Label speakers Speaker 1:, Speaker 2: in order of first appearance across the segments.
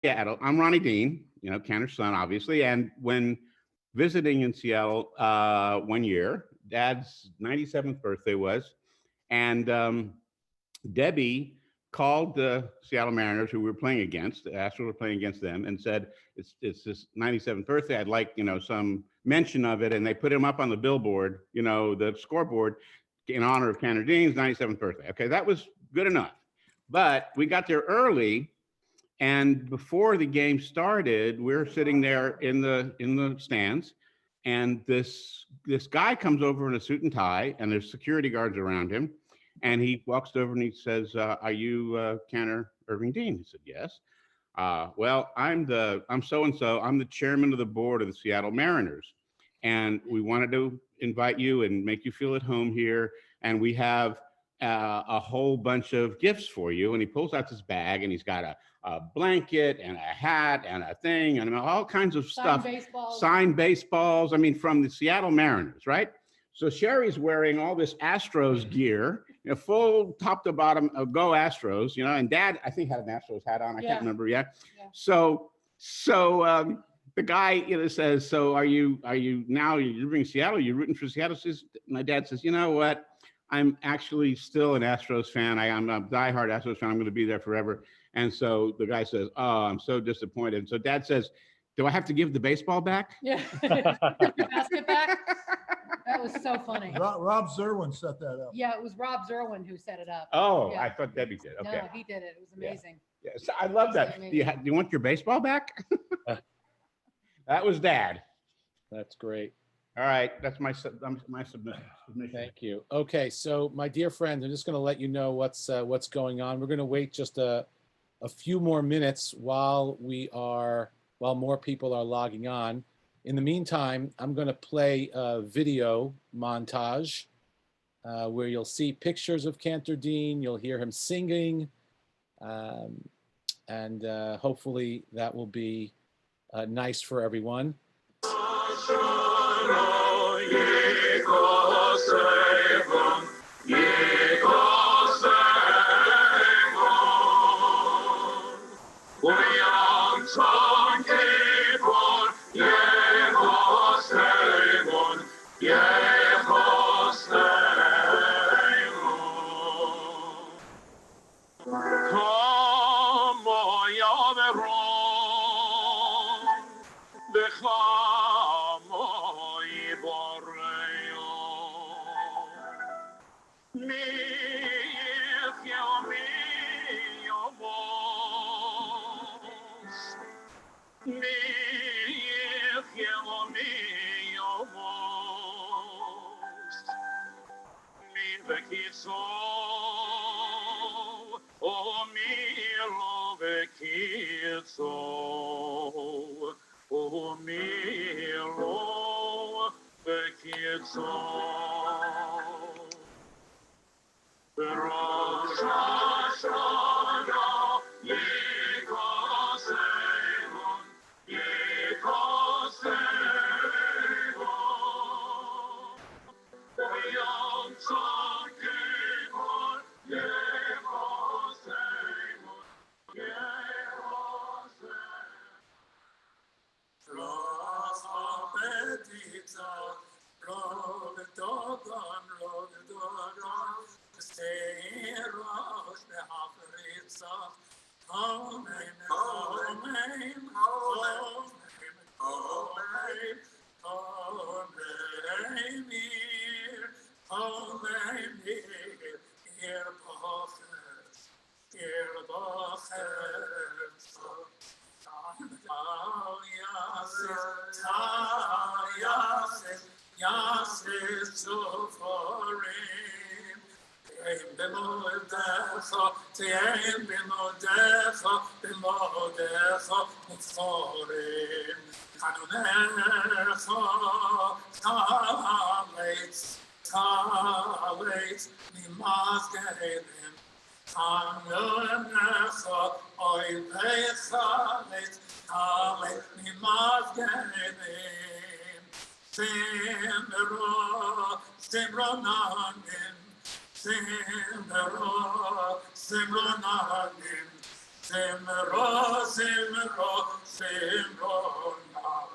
Speaker 1: Seattle. I'm Ronnie Dean, Cantor's son, obviously. And when visiting in Seattle one year, Dad's 97th birthday was, and Debbie called the Seattle Mariners, who we were playing against. The Astros were playing against them, and said, "It's his 97th birthday. I'd like some mention of it." And they put him up on the billboard, the scoreboard, in honor of Cantor Dean's 97th birthday. Okay, that was good enough. But we got there early, and before the game started, we're sitting there in the stands, and this guy comes over in a suit and tie, and there's security guards around him, and he walks over and he says, "Are you Cantor Irving Dean?" He said, "Yes." Well, I'm so and so. I'm the chairman of the board of the Seattle Mariners, and we wanted to invite you and make you feel at home here. And we have a whole bunch of gifts for you. And he pulls out this bag, and he's got a blanket and a hat and a thing and all kinds of stuff. Signed baseballs. I mean, from the Seattle Mariners, right? So Sherry's wearing all this Astros gear, full top to bottom of Go Astros, and Dad, I think, had an Astros hat on. I can't remember yet. Yeah. So the guy, says, "So are you now? You're living in Seattle? You're rooting for Seattle?" My dad says, "You know what? I'm actually still an Astros fan. I'm a diehard Astros fan. I'm going to be there forever." And so the guy says, "Oh, I'm so disappointed." So Dad says, "Do I have to give the baseball back?"
Speaker 2: Yeah. The basket back. That was so funny.
Speaker 3: Rob Zerwin set that up.
Speaker 2: Yeah, it was Rob Zerwin who set it up.
Speaker 1: Oh,
Speaker 2: yeah.
Speaker 1: I thought Debbie did. Okay.
Speaker 2: No, he did it. It was amazing.
Speaker 1: Yeah. So I love that. Do you want your baseball back? That was Dad.
Speaker 4: That's great.
Speaker 1: All right, that's my submission.
Speaker 4: Thank you. Okay, so my dear friends, I'm just going to let you know what's going on. We're going to wait just a few more minutes while more people are logging on. In the meantime, I'm going to play a video montage where you'll see pictures of Cantor Dean. You'll hear him singing, and hopefully that will be nice for everyone.
Speaker 5: Semro, semro, semro, na,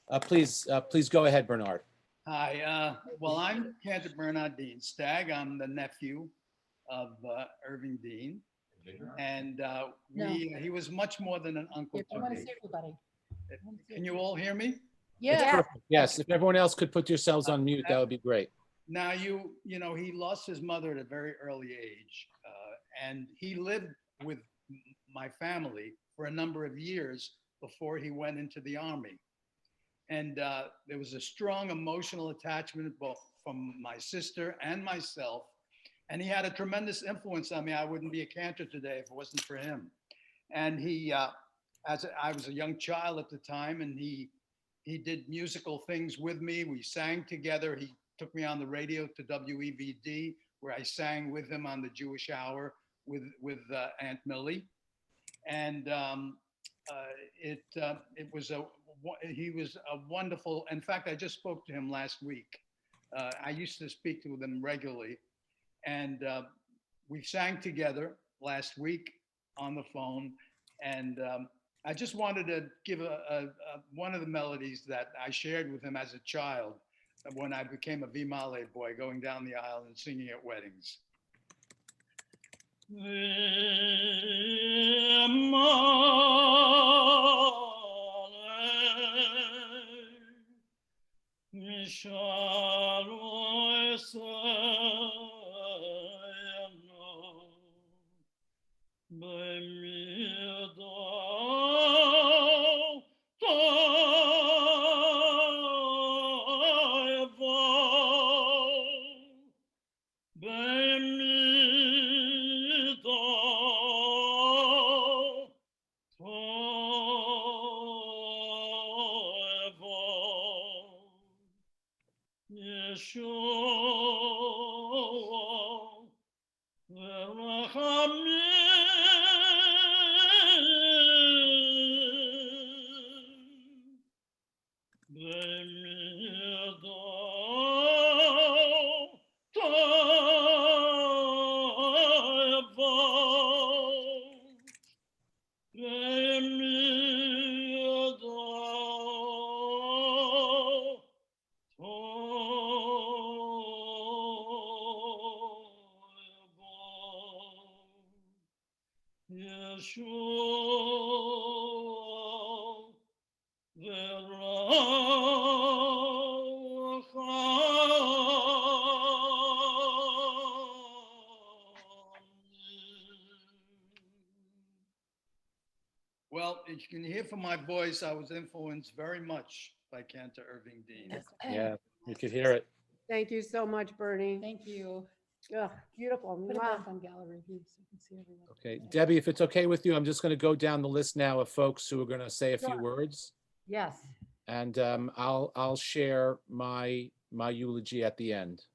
Speaker 5: Cantor, Cantor.
Speaker 4: Please go ahead, Bernard.
Speaker 6: Hi, well, I'm Cantor Bernard Dean Stagg. I'm the nephew of Irving Dean. And he was much more than an uncle
Speaker 2: If you
Speaker 6: to
Speaker 2: want to
Speaker 6: me.
Speaker 2: see everybody.
Speaker 6: Can you all hear me?
Speaker 2: Yeah.
Speaker 4: Yes, if everyone else could put yourselves on mute, that would be great.
Speaker 6: Now, you know, he lost his mother at a very early age. And he lived with my family for a number of years before he went into the Army. And there was a strong emotional attachment both from my sister and myself. And he had a tremendous influence on me. I wouldn't be a Cantor today if it wasn't for him. And I was a young child at the time, and he did musical things with me. We sang together. He took me on the radio to WEVD, where I sang with him on the Jewish Hour with Aunt Millie. And he was a wonderful. In fact, I just spoke to him last week. I used to speak to them regularly, and we sang together last week on the phone. And I just wanted to give one of the melodies that I shared with him as a child when I became a Vimale boy, going down the aisle and singing at weddings. Well, as you can hear from my voice, I was influenced very much by Cantor Irving Dean.
Speaker 4: Yeah, you could hear it.
Speaker 7: Thank you so much, Bernie.
Speaker 2: Thank you.
Speaker 7: Ugh, beautiful.
Speaker 2: Put it
Speaker 7: Mwah.
Speaker 2: back on gallery view so you can see everyone.
Speaker 4: Okay, Debbie, if it's okay with you, I'm just going to go down the list now of folks who are going to say a few
Speaker 7: Sure.
Speaker 4: words,
Speaker 7: Yes.
Speaker 4: and I'll share my eulogy at the end.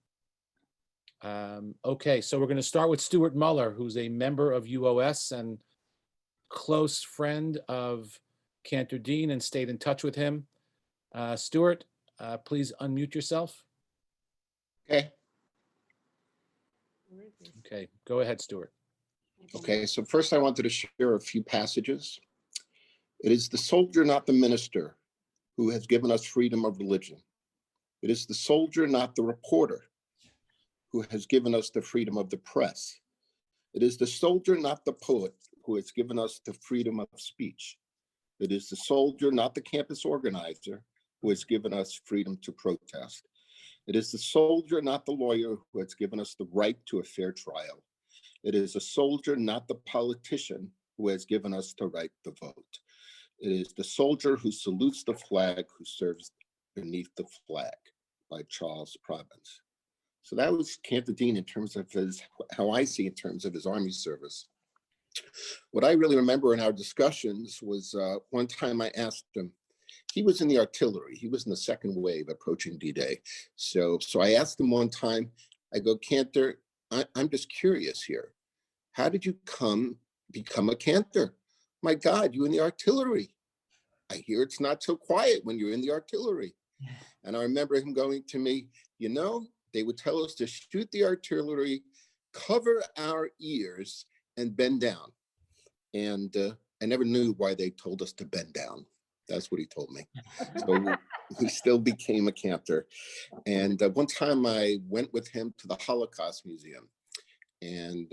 Speaker 4: Okay, so we're going to start with Stuart Muller, who's a member of UOS and close friend of Cantor Dean and stayed in touch with him. Stuart, please unmute yourself.
Speaker 8: Okay.
Speaker 4: Okay, go ahead, Stuart.
Speaker 8: Okay. So first I wanted to share a few passages. It is the soldier, not the minister, who has given us freedom of religion. It is the soldier, not the reporter, who has given us the freedom of the press. It is the soldier, not the poet, who has given us the freedom of speech. It is the soldier, not the campus organizer, who has given us freedom to protest. It is the soldier, not the lawyer, who has given us the right to a fair trial. It is the soldier, not the politician, who has given us the right to vote. It is the soldier who salutes the flag, who serves beneath the flag, by Charles Province. So that was Cantor Dean in terms of how I see in terms of his Army service. What I really remember in our discussions was one time I asked him, he was in the artillery. He was in the second wave approaching D-Day. So I asked him one time, I go, Cantor, I'm just curious here. How did you become a Cantor? My God, you in the artillery. I hear it's not so quiet when you're in the artillery. And I remember him going to me, they would tell us to shoot the artillery, cover our ears, and bend down. And I never knew why they told us to bend down. That's what he told me. So we still became a Cantor. And one time I went with him to the Holocaust Museum, and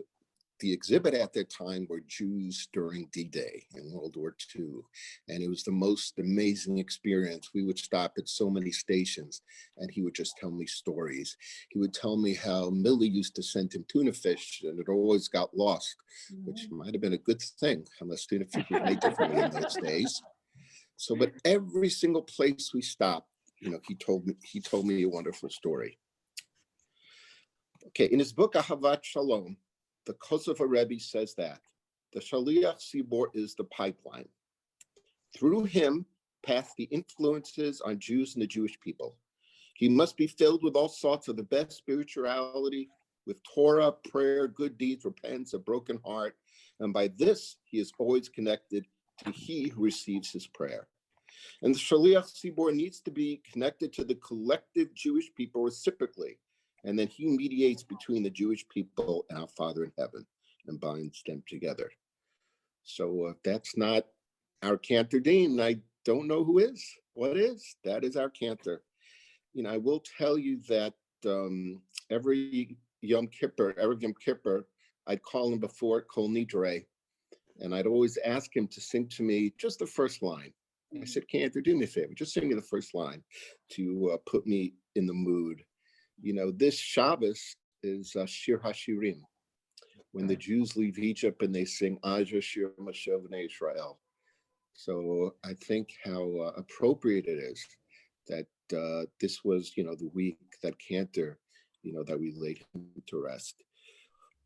Speaker 8: the exhibit at that time were Jews during D-Day in World War II. And it was the most amazing experience. We would stop at so many stations and he would just tell me stories. He would tell me how Millie used to send him tuna fish and it always got lost, which might have been a good thing, unless tuna fish was made differently in those days. So, but every single place we stopped, he told me a wonderful story. Okay, in his book, Ahavat Shalom, the Kosovo Rebbe says that the Shaliach Tzibor is the pipeline. Through him pass the influences on Jews and the Jewish people. He must be filled with all sorts of the best spirituality, with Torah, prayer, good deeds, repentance, a broken heart. And by this, he is always connected to he who receives his prayer. And the Shaliach Tzibor needs to be connected to the collective Jewish people reciprocally. And then he mediates between the Jewish people and our Father in heaven and binds them together. So that's not our Cantor Dean. I don't know who is. What is? That is our Cantor. I will tell you that every Yom Kippur, I'd call him before Kol Nidre, and I'd always ask him to sing to me just the first line. I said, Cantor, do me a favor, just sing me the first line to put me in the mood. This Shabbos is Shir HaShirim, when the Jews leave Egypt and they sing Aja Shir Moshe B'nai Israel. So I think how appropriate it is that this was, the week that Cantor, that we laid him to rest.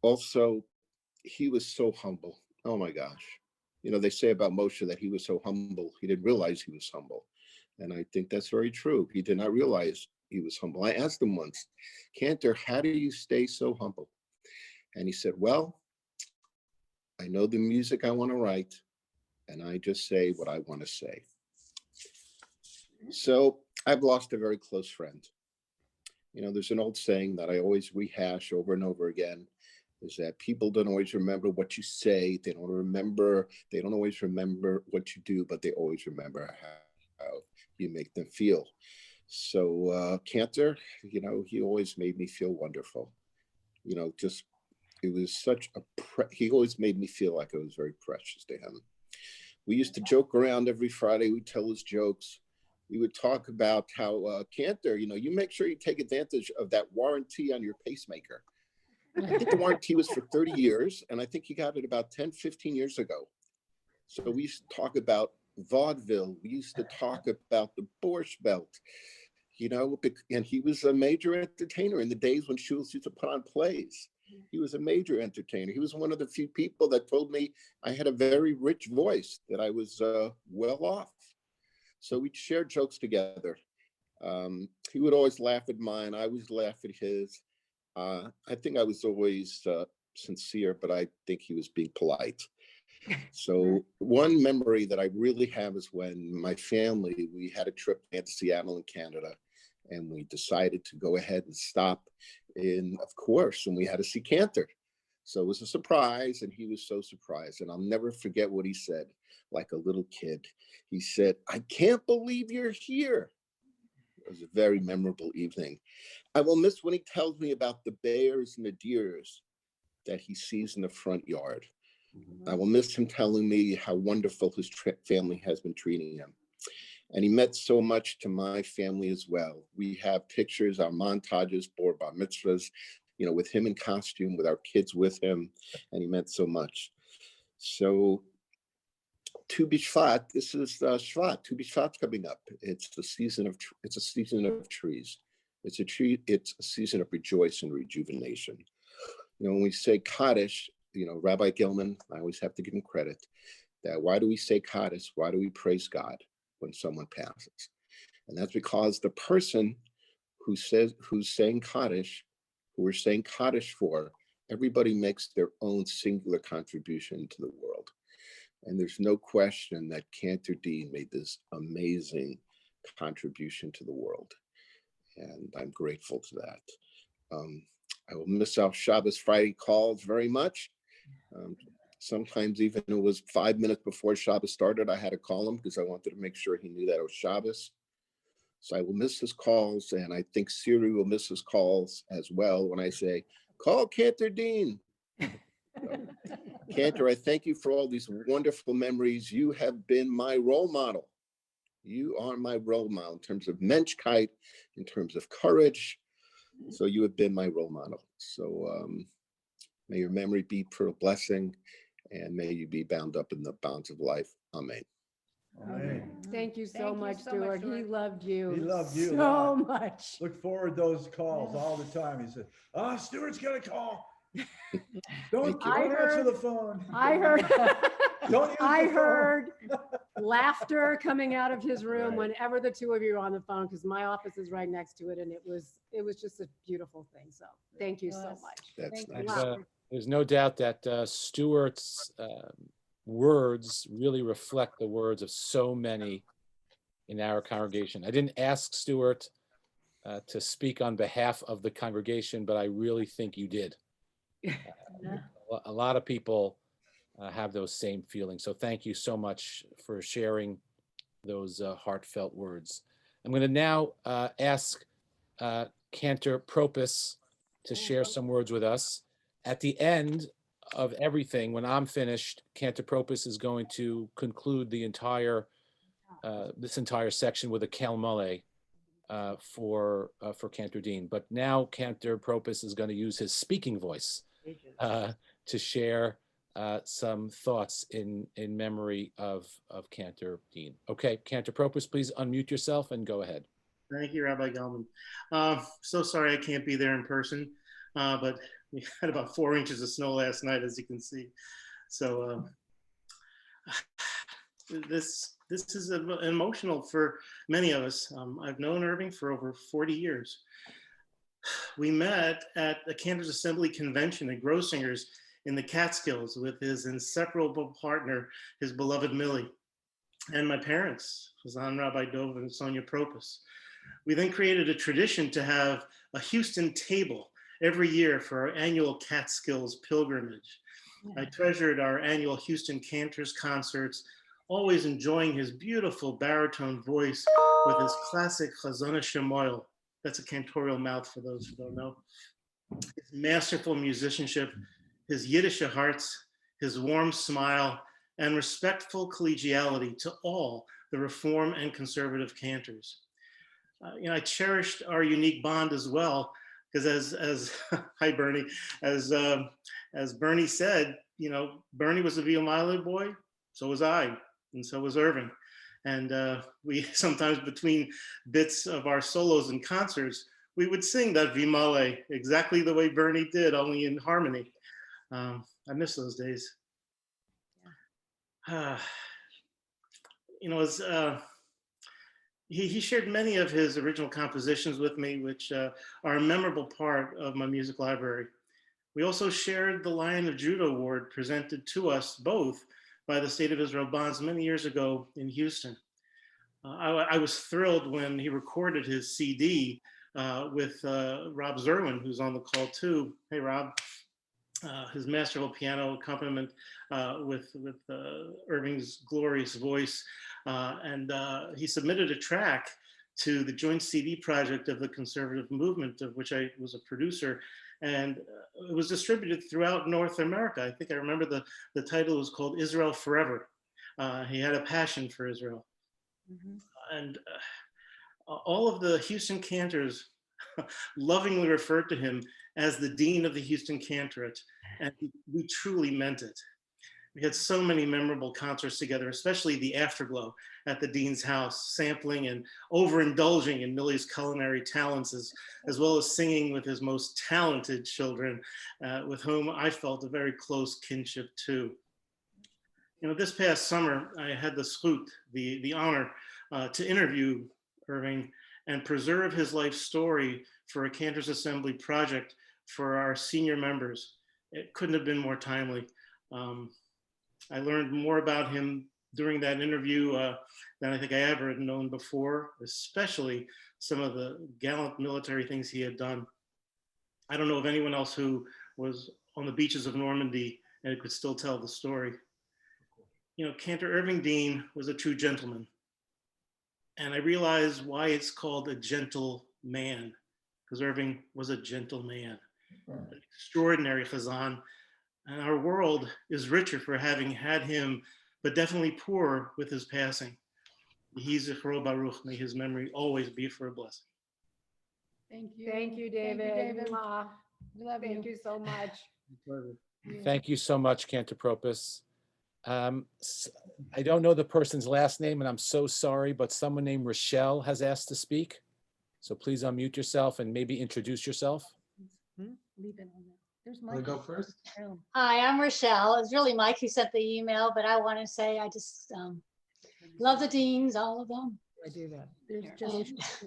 Speaker 8: Also, he was so humble. Oh my gosh. They say about Moshe that he was so humble, he didn't realize he was humble. And I think that's very true. He did not realize he was humble. I asked him once, Cantor, how do you stay so humble? And he said, well, I know the music I want to write, and I just say what I want to say. So I've lost a very close friend. There's an old saying that I always rehash over and over again, is that people don't always remember what you say. They don't always remember what you do, but they always remember how you make them feel. So Cantor, he always made me feel wonderful. It was such he always made me feel like I was very precious to him. We used to joke around every Friday. We'd tell his jokes. We would talk about how Cantor, you make sure you take advantage of that warranty on your pacemaker. I think the warranty was for 30 years, and I think he got it about 10, 15 years ago. So we used to talk about vaudeville. We used to talk about the Borscht Belt, and he was a major entertainer in the days when Schultz used to put on plays. He was a major entertainer. He was one of the few people that told me I had a very rich voice, that I was well off. So we'd share jokes together. He would always laugh at mine. I always laugh at his. I think I was always sincere, but I think he was being polite. So one memory that I really have is when my family, we had a trip to Seattle in Canada, and we decided to go ahead and stop in, of course, and we had to see Cantor. So it was a surprise, and he was so surprised. And I'll never forget what he said, like a little kid. He said, I can't believe you're here. It was a very memorable evening. I will miss when he tells me about the bears and the deers that he sees in the front yard. I will miss him telling me how wonderful his family has been treating him. And he meant so much to my family as well. We have pictures, our montages, bar mitzvahs, with him in costume, with our kids with him, and he meant so much. So Tu B'Shvat, this is Shvat. Tu B'Shvat's coming up. It's a season of trees. It's a season of rejoice and rejuvenation. When we say Kaddish, Rabbi Gilman, I always have to give him credit, that why do we say Kaddish? Why do we praise God when someone passes? And that's because the person who's saying Kaddish, who we're saying Kaddish for, everybody makes their own singular contribution to the world. And there's no question that Cantor Dean made this amazing contribution to the world. And I'm grateful to that. I will miss our Shabbos Friday calls very much. Sometimes even it was 5 minutes before Shabbos started, I had to call him because I wanted to make sure he knew that it was Shabbos. So I will miss his calls, and I think Siri will miss his calls as well when I say, call Cantor Dean. Cantor, I thank you for all these wonderful memories. You have been my role model. You are my role model in terms of menschkeit, in terms of courage. So you have been my role model. So may your memory be for a blessing, and may you be bound up in the bonds of life. Amen.
Speaker 3: Amen.
Speaker 7: Thank you so
Speaker 2: Thank you
Speaker 7: much,
Speaker 2: so much,
Speaker 7: Stuart. He
Speaker 2: Stuart.
Speaker 7: loved you.
Speaker 3: He loved you a
Speaker 7: so
Speaker 3: lot.
Speaker 7: much.
Speaker 3: Look forward to those calls all the time. He said, "Oh, Stuart's gonna call. Don't
Speaker 8: Thank you.
Speaker 3: answer the phone.
Speaker 7: I heard,
Speaker 3: Don't use
Speaker 7: I
Speaker 3: the phone."
Speaker 7: heard laughter coming out of his room
Speaker 3: Right.
Speaker 7: whenever the two of you were on the phone, because my office is right next to it, and it was just a beautiful thing. So thank you so
Speaker 2: Yes.
Speaker 7: much.
Speaker 8: That's
Speaker 2: Thank you.
Speaker 8: nice.
Speaker 7: Wow.
Speaker 4: There's no doubt that Stuart's words really reflect the words of so many in our congregation. I didn't ask Stuart to speak on behalf of the congregation, but I really think you did. A lot of people have those same feelings. So thank you so much for sharing those heartfelt words. I'm going to now ask Cantor Propus to share some words with us. At the end of everything, when I'm finished, Cantor Propus is going to conclude the entire this entire section with a Kel Mole for Cantor Dean. But now Cantor Propus is going to use his speaking voice to share some thoughts in memory of Cantor Dean. Okay, Cantor Propus, please unmute yourself and go ahead.
Speaker 9: Thank you, Rabbi Gelman. So sorry I can't be there in person, but we had about 4 inches of snow last night, as you can see. So this is emotional for many of us. I've known Irving for over 40 years. We met at a Cantor's Assembly convention at Grossinger's in the Catskills with his inseparable partner, his beloved Millie, and my parents, Chazan Rabbi Dov and Sonia Propus. We then created a tradition to have a Houston table every year for our annual Catskills pilgrimage. I treasured our annual Houston Cantors concerts, always enjoying his beautiful baritone voice with his classic Chazon Shemoil. That's a cantorial mouth for those who don't know. His masterful musicianship, his Yiddish hearts, his warm smile, and respectful collegiality to all the Reform and conservative cantors. I cherished our unique bond as well, because as hi Bernie, as Bernie said, Bernie was a Via Milo boy, so was I, and so was Irving. And we sometimes, between bits of our solos and concerts, we would sing that Vimale exactly the way Bernie did, only in harmony. I miss those days. He shared many of his original compositions with me, which are a memorable part of my music library. We also shared the Lion of Judah Award presented to us both by the State of Israel Bonds many years ago in Houston. I was thrilled when he recorded his CD with Rob Zerwin, who's on the call too. Hey, Rob. His masterful piano accompaniment with Irving's glorious voice. And he submitted a track to the joint CD project of the conservative movement, of which I was a producer. And it was distributed throughout North America. I think I remember the title was called Israel Forever. He had a passion for Israel. Mm-hmm. And all of the Houston cantors lovingly referred to him as the Dean of the Houston Cantorate, and we truly meant it. We had so many memorable concerts together, especially the Afterglow at the Dean's house, sampling and overindulging in Millie's culinary talents, as well as singing with his most talented children, with whom I felt a very close kinship too. This past summer, I had the zchut, the honor, to interview Irving and preserve his life story for a Cantor's Assembly project for our senior members. It couldn't have been more timely. I learned more about him during that interview than I think I ever had known before, especially some of the gallant military things he had done. I don't know of anyone else who was on the beaches of Normandy and could still tell the story. You know, Cantor Irving Dean was a true gentleman. And I realized why it's called a gentle man, because Irving was a gentle man, an extraordinary chazan. And our world is richer for having had him, but definitely poorer with his passing. Yehi zichro baruch, may his memory always be for a blessing.
Speaker 2: Thank you.
Speaker 7: Thank you, David. Mwah.
Speaker 2: We love
Speaker 7: Thank
Speaker 2: you.
Speaker 7: you so much.
Speaker 4: Thank you so much, Cantor Propus. I don't know the person's last name, and I'm so sorry, but someone named Rochelle has asked to speak. So please unmute yourself and maybe introduce yourself.
Speaker 2: Leave it on there. There's
Speaker 10: Want
Speaker 2: Mike.
Speaker 10: to go first?
Speaker 11: Hi, I'm Rochelle. It's really Mike who sent the email, but I want to say I just love the Deans, all of them.
Speaker 7: I do that.
Speaker 2: There's
Speaker 11: And-
Speaker 2: just.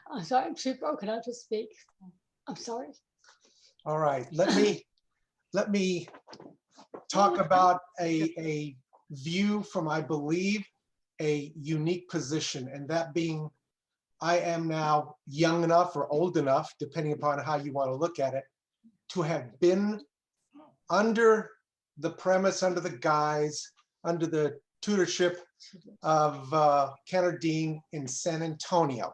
Speaker 11: I'm sorry, I'm too broken out to speak. I'm sorry.
Speaker 10: All right, let me talk about a view from, I believe, a unique position, and that being, I am now young enough or old enough, depending upon how you want to look at it, to have been under the premise, under the guise, under the tutorship of Cantor Dean in San Antonio.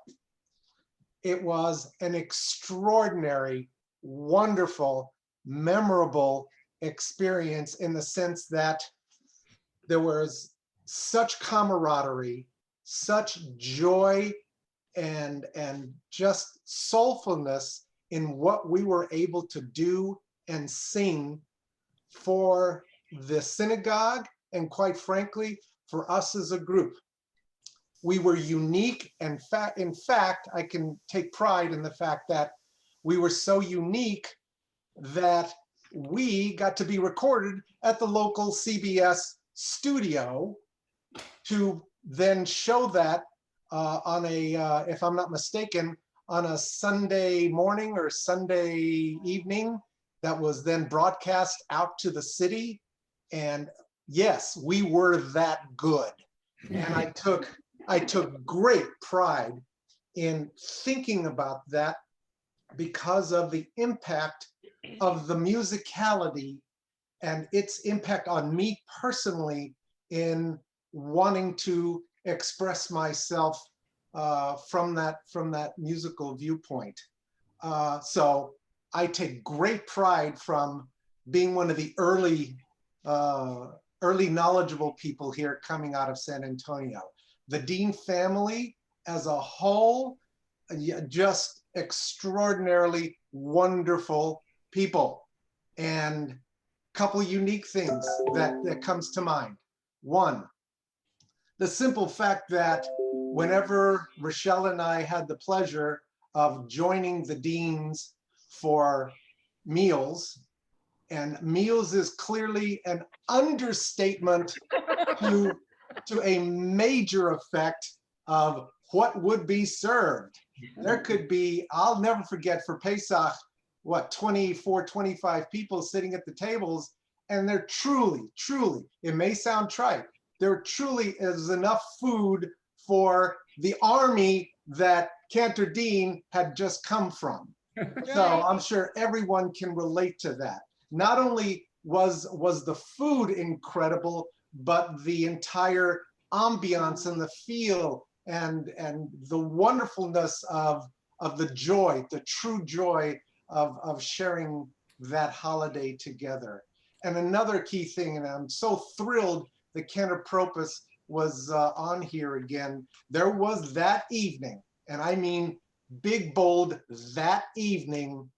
Speaker 10: It was an extraordinary, wonderful, memorable experience in the sense that there was such camaraderie, such joy, and just soulfulness in what we were able to do and sing for the synagogue, and quite frankly, for us as a group. We were unique, and in fact, I can take pride in the fact that we were so unique that we got to be recorded at the local CBS studio to then show that on a, if I'm not mistaken, on a Sunday morning or Sunday evening that was then broadcast out to the city. And yes, we were that good. And I took great pride in thinking about that because of the impact of the musicality and its impact on me personally in wanting to express myself from that musical viewpoint. So I take great pride from being one of the early knowledgeable people here coming out of San Antonio. The Dean family as a whole, just extraordinarily wonderful people. And a couple unique things that comes to mind. One, the simple fact that whenever Rochelle and I had the pleasure of joining the Deans for meals, and meals is clearly an understatement to a major effect of what would be served. There could be, I'll never forget for Pesach, what, 24, 25 people sitting at the tables, and there truly, it may sound trite, there truly is enough food for the army that Cantor Dean had just come from. So I'm sure everyone can relate to that. Not only was the food incredible, but the entire ambiance and the feel and the wonderfulness of the joy, the true joy of sharing that holiday together. And another key thing, and I'm so thrilled that Cantor Propus was on here again, there was that evening, and I mean big, bold, that evening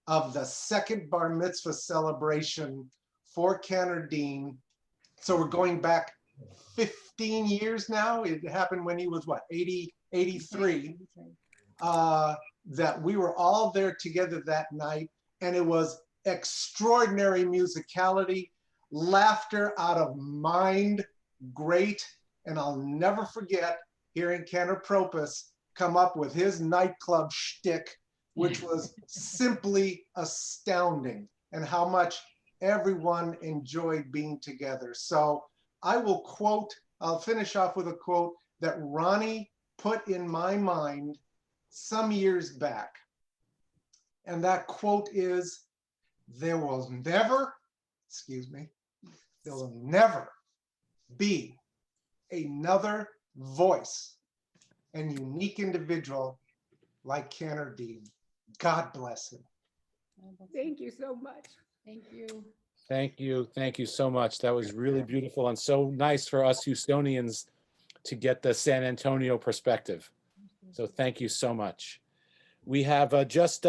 Speaker 10: of the second bar mitzvah celebration for Cantor Dean. So we're going back 15 years now. It happened when he was what, 83, that we were all there together that night. And it was extraordinary musicality, laughter out of mind, great. And I'll never forget hearing Cantor Propus come up with his nightclub shtick, which was simply astounding, and how much everyone enjoyed being together. So I'll finish off with a quote that Ronnie put in my mind some years back. And that quote is, there will never be another voice and unique individual like Cantor Dean. God bless him.
Speaker 7: Thank you so much.
Speaker 2: Thank you.
Speaker 4: Thank you. Thank you so much. That was really beautiful and so nice for us Houstonians to get the San Antonio perspective. So thank you so much. We have just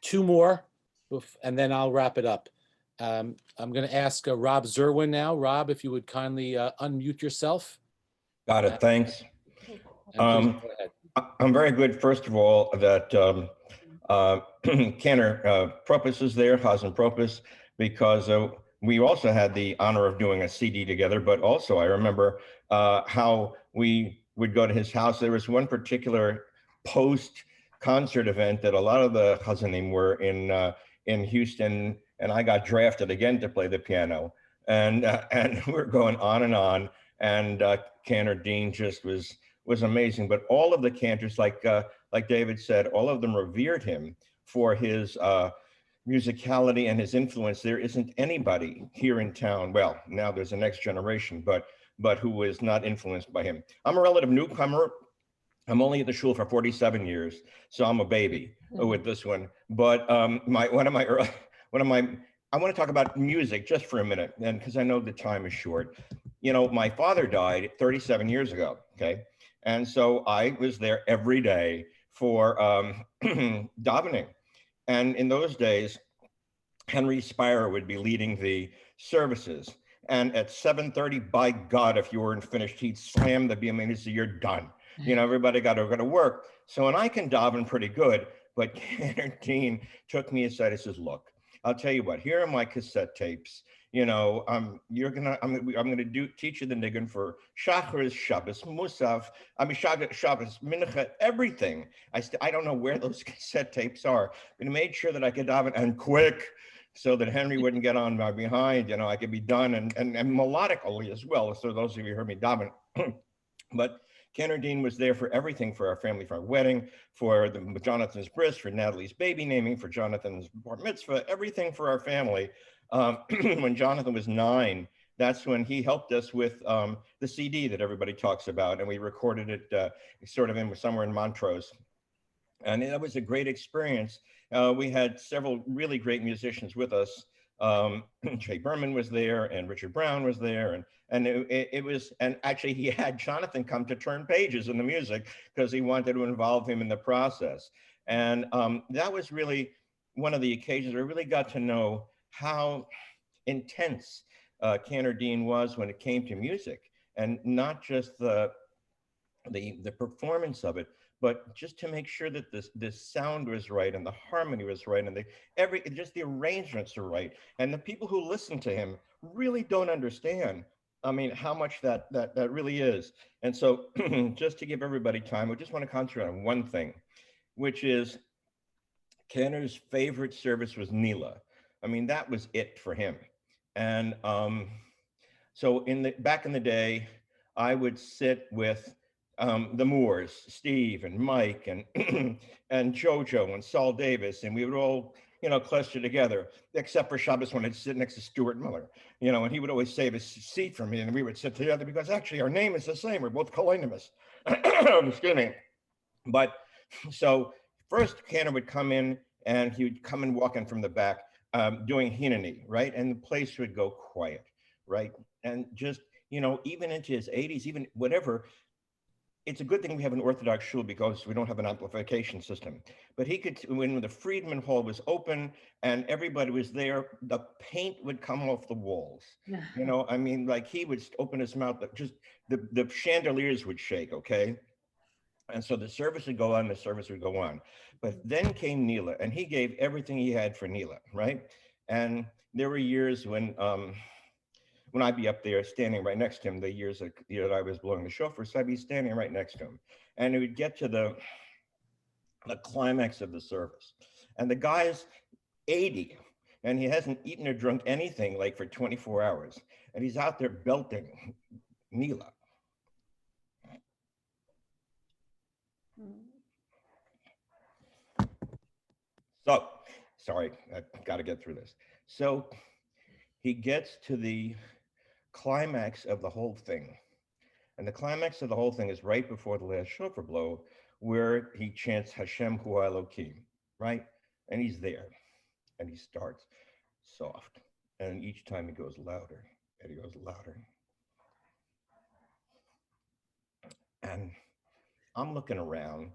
Speaker 4: two more, and then I'll wrap it up. I'm going to ask Rob Zerwin now. Rob, if you would kindly unmute yourself.
Speaker 12: Got it. Thanks.
Speaker 4: And please go ahead.
Speaker 12: I'm very good, first of all, that Cantor Propus is there, Hazen Propus, because we also had the honor of doing a CD together, but also I remember how we would go to his house. There was one particular post-concert event that a lot of the Hazanim were in Houston, and I got drafted again to play the piano. And we're going on, and Cantor Dean just was amazing. But all of the Cantors, like David said, all of them revered him for his musicality and his influence. There isn't anybody here in town, well, now there's a next generation, but who is not influenced by him. I'm a relative newcomer. I'm only at the shul for 47 years, so I'm a baby with this one. But I want to talk about music just for a minute, and because I know the time is short. You know, my father died 37 years ago, okay? And so I was there every day for davening. And in those days, Henry Spire would be leading the services. And at 7:30, by God, if you weren't finished, he'd slam the beam and he'd say, "You're done." You know, everybody got to go to work. So, and I can daven pretty good, but Cantor Dean took me aside and says, "Look, I'll tell you what, here are my cassette tapes. You know, I'm gonna teach you the niggin for Shacharis, Shabbos, Musaf, Shabbos, Mincha, everything. I don't know where those cassette tapes are, but I made sure that I could daven and quick, so that Henry wouldn't get on my behind. You know, I could be done and melodically as well. So those of you who heard me daven, but Cantor Dean was there for everything, for our family, for our wedding, for Jonathan's bris, for Natalie's baby naming, for Jonathan's bar mitzvah, everything for our family. When Jonathan was 9, that's when he helped us with the CD that everybody talks about, and we recorded it sort of somewhere in Montrose. And that was a great experience. We had several really great musicians with us. Jay Berman was there, and Richard Brown was there, and it was, and actually he had Jonathan come to turn pages in the music because he wanted to involve him in the process. And that was really one of the occasions where I really got to know how intense Cantor Dean was when it came to music, and not just the performance of it, but just to make sure that the sound was right and the harmony was right and just the arrangements are right. And the people who listen to him really don't understand, I mean, how much that really is. And so just to give everybody time, we just want to concentrate on one thing, which is Cantor's favorite service was Nila. I mean, that was it for him. And so back in the day, I would sit with the Moores, Steve and Mike and and Jojo and Saul Davis, and we would all, you know, cluster together, except for Shabbos when I'd sit next to Stuart Miller, you know, and he would always save his seat for me, and we would sit together because actually our name is the same. We're both colonymous. Excuse me. But so first Cantor would come in, and he would come and walk in from the back doing Hineni, right? And the place would go quiet, right? And just, you know, even into his 80s, even whatever, it's a good thing we have an Orthodox shul because we don't have an amplification system. But he could, when the Friedman Hall was open and everybody was there, the paint would come off the walls. You know, I mean, like he would open his mouth, just the chandeliers would shake, okay? And so the service would go on, the service would go on. But then came Nila, and he gave everything he had for Nila, right? And there were years when I'd be up there standing right next to him, the years that I was blowing the shofar, so I'd be standing right next to him. And it would get to the climax of the service. And the guy's 80, and he hasn't eaten or drunk anything like for 24 hours. And he's out there belting Neela. So, sorry, I've got to get through this. So he gets to the climax of the whole thing. And the climax of the whole thing is right before the last shofar blow, where he chants Hashem Hu Elokim, right? And he's there, and he starts soft. And each time he goes louder, and he goes louder. And I'm looking around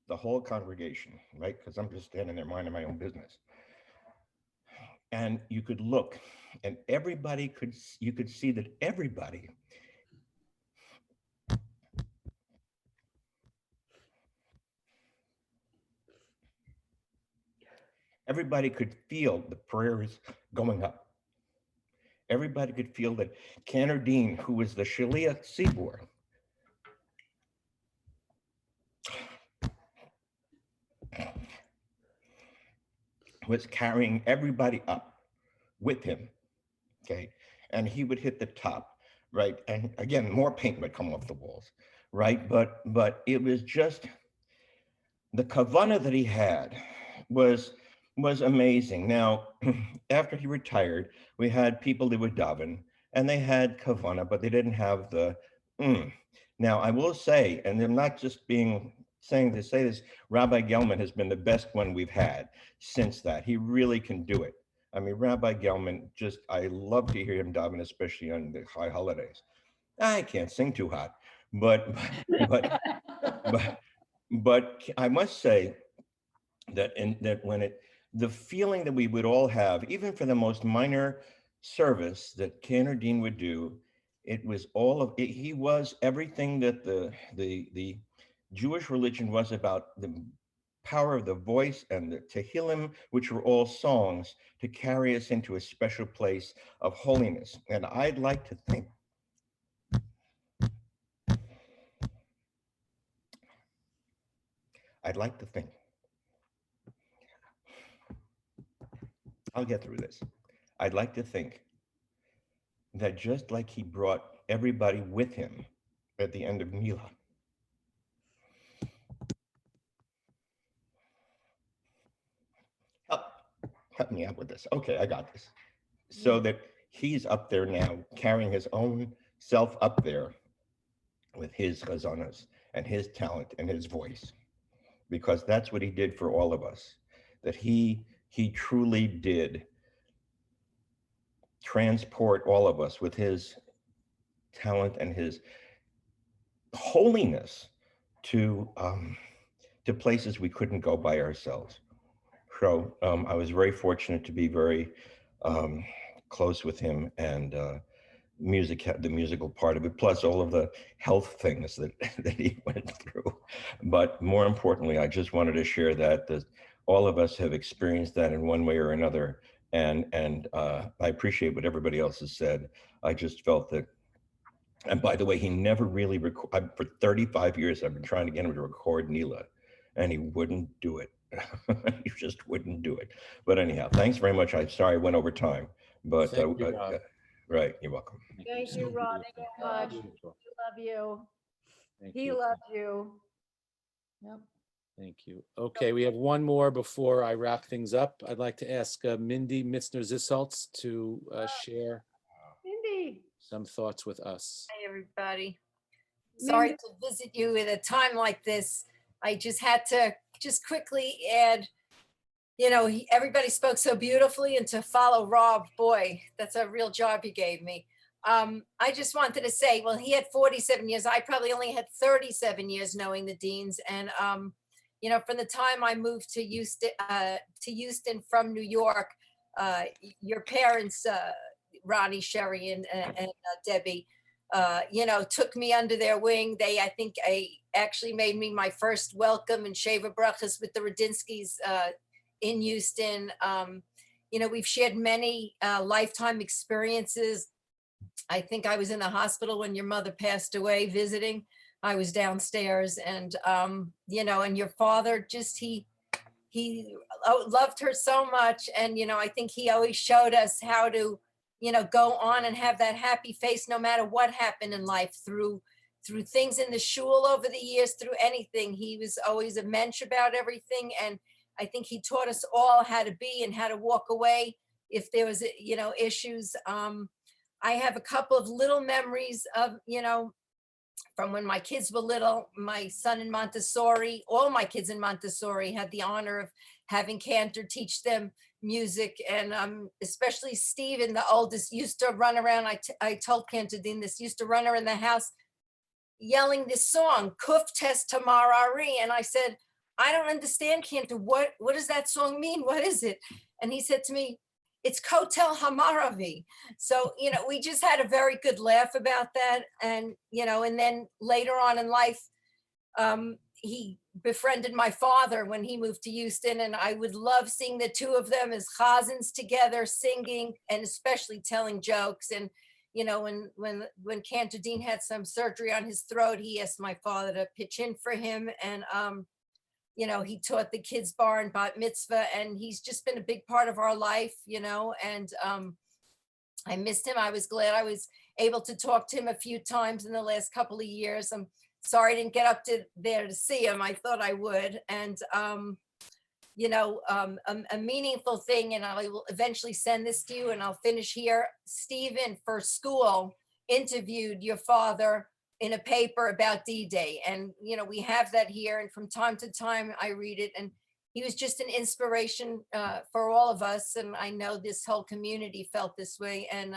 Speaker 12: the whole congregation, right? Because I'm just standing there minding my own business. And you could look, and you could see that everybody could feel the prayers going up. Everybody could feel that Cantor Dean, who was the Shaliach Tzibur, was carrying everybody up with him, okay? And he would hit the top, right? And again, more paint would come off the walls, right? But it was just, the kavanah that he had was amazing. Now, after he retired, we had people that would daven, and they had kavanah, but they didn't have the Now, I will say, and I'm not just saying this, Rabbi Gelman has been the best one we've had since that. He really can do it. I mean, Rabbi Gelman, I love to hear him daven, especially on the high holidays. I can't sing too hot, but I must say that the feeling that we would all have, even for the most minor service that Cantor Dean would do, it was he was everything that the Jewish religion was about, the power of the voice and the Tehillim, which were all songs to carry us into a special place of holiness. And I'd like to think I'll get through this. I'd like to think that just like he brought everybody with him at the end of Mila, help me out with this. Okay, I got this. So that he's up there now carrying his own self up there with his chazanas and his talent and his voice, because that's what he did for all of us, that he truly did transport all of us with his talent and his holiness to places we couldn't go by ourselves. So I was very fortunate to be very close with him, and the musical part of it, plus all of the health things that he went through. But more importantly, I just wanted to share that all of us have experienced that in one way or another. And I appreciate what everybody else has said. I just felt that, and by the way, he never really for 35 years, I've been trying to get him to record Neela, and he wouldn't do it. He just wouldn't do it. But anyhow, thanks very much. I'm sorry I went over time, but
Speaker 4: Thank you, Rob.
Speaker 12: right, you're welcome.
Speaker 7: Thank you, Rob, so much. We love you. He loves you. Yep.
Speaker 4: Thank you. Okay, we have one more before I wrap things up. I'd like to ask Mindy Mitzner-Zissaltz to share
Speaker 7: Mindy.
Speaker 4: some thoughts with us.
Speaker 13: Hi, everybody. Sorry to visit you at a time like this. I just had to quickly add, everybody spoke so beautifully, and to follow Rob, boy, that's a real job he gave me. I just wanted to say, well, he had 47 years. I probably only had 37 years knowing the Deans. And, from the time I moved to Houston from New York, your parents, Ronnie, Sherry, and Debbie, took me under their wing. I think actually made me my first welcome and Sheva Brachas with the Radinskys in Houston. We've shared many lifetime experiences. I think I was in the hospital when your mother passed away visiting. I was downstairs, and, and your father he he loved her so much. And, I think he always showed us how to, go on and have that happy face no matter what happened in life, through things in the shul over the years, through anything. He was always a mensch about everything. And I think he taught us all how to be and how to walk away if there was, issues. I have a couple of little memories of, from when my kids were little. My son in Montessori, all my kids in Montessori had the honor of having Cantor teach them music. And especially Stephen, the oldest, used to run around. I told Cantor Dean this, used to run around the house yelling this song, Kuf Tes Tamar Ari. And I said, I don't understand, Cantor. What does that song mean? What is it? And he said to me, it's Kotel Hamaravi. So, we just had a very good laugh about that. And, and then later on in life, he befriended my father when he moved to Houston. And I would love seeing the two of them as chazans together, singing and especially telling jokes. And, when Cantor Dean had some surgery on his throat, he asked my father to pitch in for him. And, he taught the kids bar and bat mitzvah, and he's just been a big part of our life, and I missed him. I was glad I was able to talk to him a few times in the last couple of years. I'm sorry I didn't get up to there to see him. I thought I would. And, a meaningful thing, and I will eventually send this to you and I'll finish here. Stephen, for school, interviewed your father in a paper about D-Day. And, we have that here. And from time to time, I read it. And he was just an inspiration for all of us. And I know this whole community felt this way. And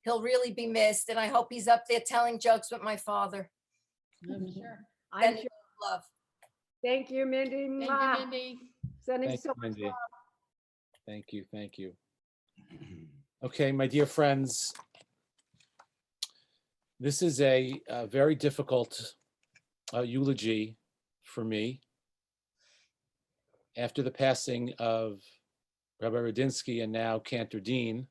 Speaker 13: he'll really be missed. And I hope he's up there telling jokes with my father.
Speaker 2: I'm sure.
Speaker 7: I'm sure.
Speaker 13: Love.
Speaker 7: Thank you, Mindy.
Speaker 2: Thank
Speaker 7: Mwah.
Speaker 2: you, Mindy.
Speaker 7: Sending
Speaker 4: Thank
Speaker 7: so
Speaker 4: you,
Speaker 7: much
Speaker 4: Mindy.
Speaker 7: love.
Speaker 4: Thank you. Thank you. Okay, my dear friends, this is a very difficult eulogy for me. After the passing of Rabbi Radinsky and now Cantor Dean,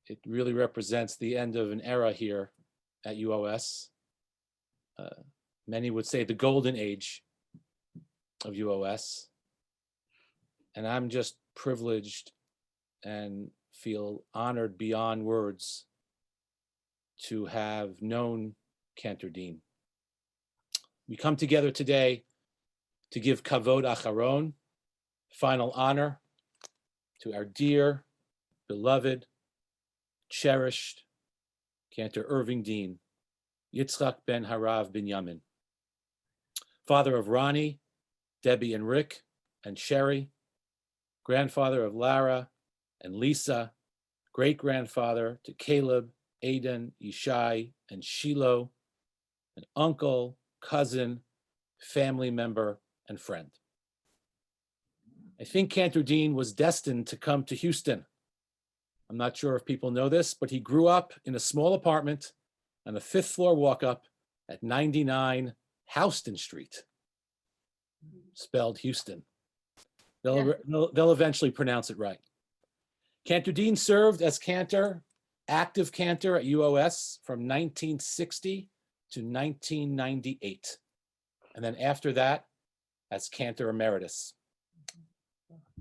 Speaker 4: it really represents the end of an era here at UOS. Many would say the golden age of UOS. And I'm just privileged and feel honored beyond words to have known Cantor Dean. We come together today to give kavod acharon, final honor, to our dear, beloved, cherished Cantor Irving Dean, Yitzchak ben Harav Binyamin, father of Ronnie, Debbie and Rick and Sherry, grandfather of Lara and Lisa, great-grandfather to Caleb, Aiden, Yishai, and Shiloh, an uncle, cousin, family member, and friend. I think Cantor Dean was destined to come to Houston. I'm not sure if people know this, but he grew up in a small apartment on a 5th floor walk-up at 99 Houston Street, spelled Houston. They'll eventually pronounce it right. Cantor Dean served as cantor, active cantor at UOS from 1960 to 1998. And then after that, as cantor emeritus.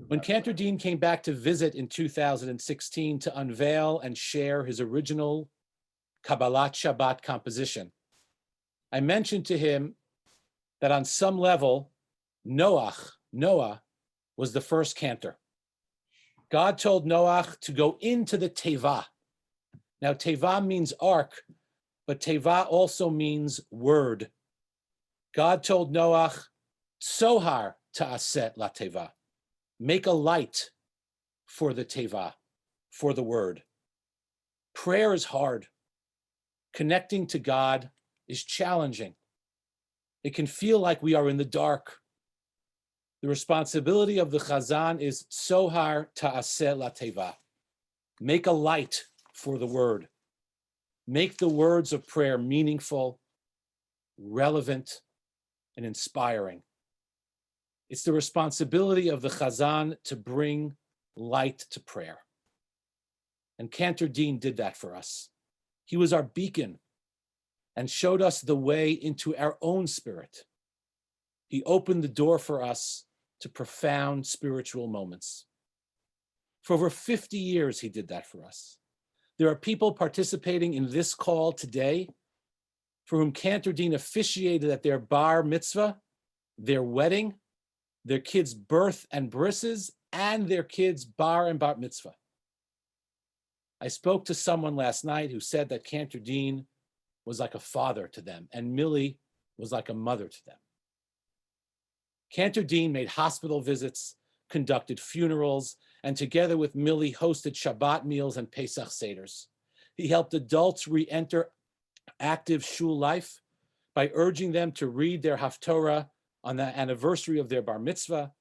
Speaker 4: When Cantor Dean came back to visit in 2016 to unveil and share his original Kabbalat Shabbat composition, I mentioned to him that on some level, Noah was the first cantor. God told Noah to go into the Teva. Now, Teva means ark, but Teva also means word. God told Noah, Tzohar ta'aset la Teva. Make a light for the Teva, for the word. Prayer is hard. Connecting to God is challenging. It can feel like we are in the dark. The responsibility of the Chazan is Tzohar ta'aseh la teva. Make a light for the word. Make the words of prayer meaningful, relevant, and inspiring. It's the responsibility of the Chazan to bring light to prayer. And Cantor Dean did that for us. He was our beacon and showed us the way into our own spirit. He opened the door for us to profound spiritual moments. For over 50 years, he did that for us. There are people participating in this call today for whom Cantor Dean officiated at their bar mitzvah, their wedding, their kids' birth and brisses, and their kids' bar and bat mitzvah. I spoke to someone last night who said that Cantor Dean was like a father to them, and Millie was like a mother to them. Cantor Dean made hospital visits, conducted funerals, and together with Millie hosted Shabbat meals and Pesach Seders. He helped adults re-enter active shul life by urging them to read their Haftorah on the anniversary of their bar mitzvah,